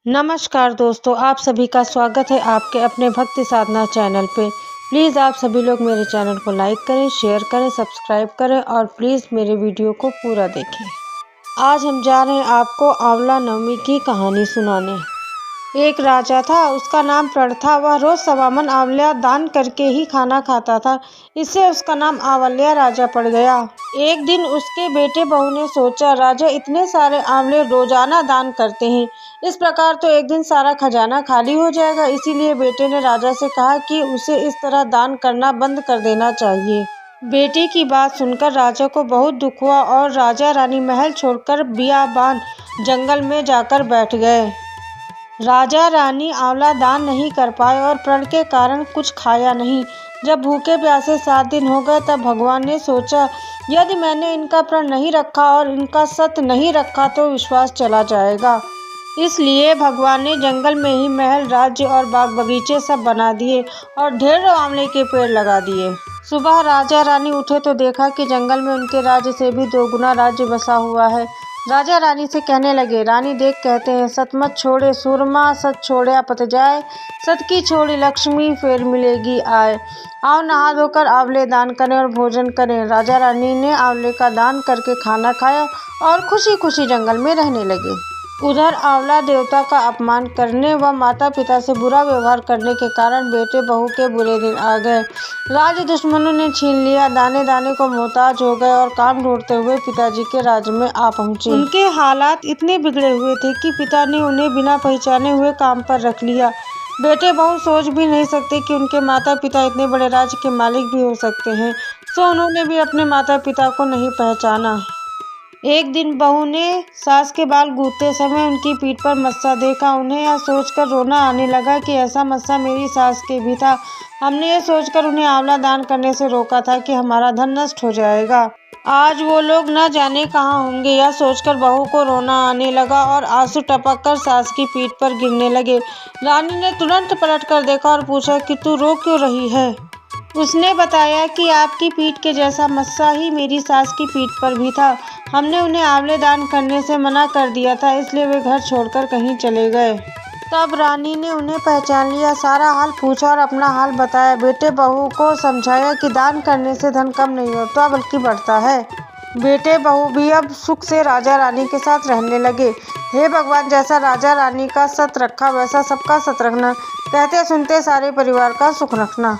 नमस्कार दोस्तों, आप सभी का स्वागत है आपके अपने भक्ति साधना चैनल पे। प्लीज़ आप सभी लोग मेरे चैनल को लाइक करें, शेयर करें, सब्सक्राइब करें और प्लीज़ मेरे वीडियो को पूरा देखें। आज हम जा रहे हैं आपको आंवला नवमी की कहानी सुनाने। एक राजा था, उसका नाम प्रण था। वह रोज सवामन आंवला दान करके ही खाना खाता था। इससे उसका नाम आंवल्या राजा पड़ गया। एक दिन उसके बेटे बहू ने सोचा, राजा इतने सारे आंवले रोजाना दान करते हैं, इस प्रकार तो एक दिन सारा खजाना खाली हो जाएगा। इसीलिए बेटे ने राजा से कहा कि उसे इस तरह दान करना बंद कर देना चाहिए। बेटे की बात सुनकर राजा को बहुत दुख हुआ और राजा रानी महल छोड़कर बियाबान जंगल में जाकर बैठ गए। राजा रानी आंवला दान नहीं कर पाए और प्रण के कारण कुछ खाया नहीं। जब भूखे प्यासे 7 दिन हो गए तब भगवान ने सोचा, यदि मैंने इनका प्रण नहीं रखा और इनका सत नहीं रखा तो विश्वास चला जाएगा। इसलिए भगवान ने जंगल में ही महल, राज्य और बाग बगीचे सब बना दिए और ढेरों आंवले के पेड़ लगा दिए। सुबह राजा रानी उठे तो देखा कि जंगल में उनके राज्य से भी 2 गुना राज्य बसा हुआ है। राजा रानी से कहने लगे, रानी देख कहते हैं, सत मत छोड़े सूरमा, सत छोड़े पत जाए, सत की छोड़ी लक्ष्मी फिर मिलेगी आए। आओ नहा धोकर आंवले दान करें और भोजन करें। राजा रानी ने आंवले का दान करके खाना खाया और खुशी खुशी जंगल में रहने लगे। उधर आंवला देवता का अपमान करने व माता पिता से बुरा व्यवहार करने के कारण बेटे बहू के बुरे दिन आ गए। राज दुश्मनों ने छीन लिया, दाने दाने को मोहताज हो गए और काम ढूंढते हुए पिताजी के राज्य में आ पहुंचे। उनके हालात इतने बिगड़े हुए थे कि पिता ने उन्हें बिना पहचाने हुए काम पर रख लिया। बेटे बहू सोच भी नहीं सकते कि उनके माता पिता इतने बड़े राज्य के मालिक भी हो सकते हैं, सो उन्होंने भी अपने माता पिता को नहीं पहचाना। एक दिन बहू ने सास के बाल गूंथते समय उनकी पीठ पर मस्सा देखा। उन्हें यह सोचकर रोना आने लगा कि ऐसा मस्सा मेरी सास के भी था। हमने ये सोचकर उन्हें आंवला दान करने से रोका था कि हमारा धन नष्ट हो जाएगा। आज वो लोग न जाने कहाँ होंगे। यह सोचकर बहू को रोना आने लगा और आंसू टपक कर सास की पीठ पर गिरने लगे। रानी ने तुरंत पलट कर देखा और पूछा कि तू रो क्यों रही है। उसने बताया कि आपकी पीठ के जैसा मस्सा ही मेरी सास की पीठ पर भी था। हमने उन्हें आंवले दान करने से मना कर दिया था, इसलिए वे घर छोड़कर कहीं चले गए। तब रानी ने उन्हें पहचान लिया, सारा हाल पूछा और अपना हाल बताया। बेटे बहू को समझाया कि दान करने से धन कम नहीं होता बल्कि बढ़ता है। बेटे बहू भी अब सुख से राजा रानी के साथ रहने लगे। हे भगवान, जैसा राजा रानी का सत रखा वैसा सबका सत रखना। कहते सुनते सारे परिवार का सुख रखना।